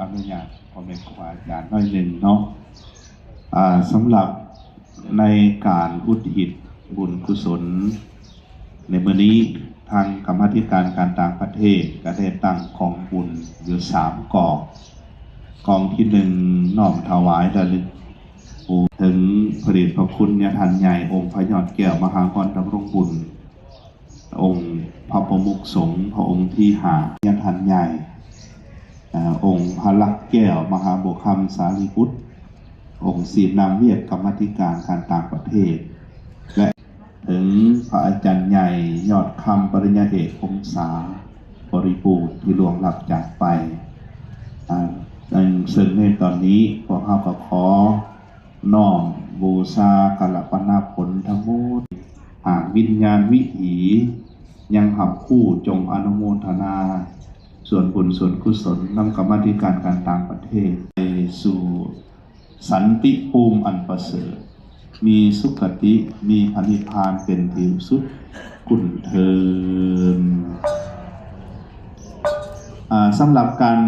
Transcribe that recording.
อนุญาตพ่อแม่ครูอาจารย์น้อยหนึ่งเนาะสำหรับในการอุทิศบุญกุศลในมื้อนี้ทางกรรมาธิการการต่างประเทศก็ได้ตั้งกองบุญอยู่3 กองที่1น้อมถวายระลึกถึงพระเดชพระคุณญาทันใหญ่องค์พระยอดแก้วมหากรดำรงบุญองค์พระประมุขสงฆ์พระองค์ที่5ญาทันใหญ่องค์พระลักษณ์แก้วมหาบุคคลสารีบุตรองค์ศีลนามเวียดกรรมาธิการการต่างประเทศและถึงพระอาจารย์ใหญ่ยอดคำปริญญาเอกพงษาบริบูรณ์ที่ล่วงลับจากไปซึ่งในตอนนี้พวกเราก็ขอน้อมบูชากัลปนาผลทั้งหมดหากวิญญาณวิถียังหับคู่จงอนุโมทนาส่วนบุญส่วนกุศลนำกรรมาธิการการต่างประเทศไปสู่สันติภูมิอันประเสริฐมีสุขติมีพระนิพพานเป็นที่สุดกุนเทินสำหรับการ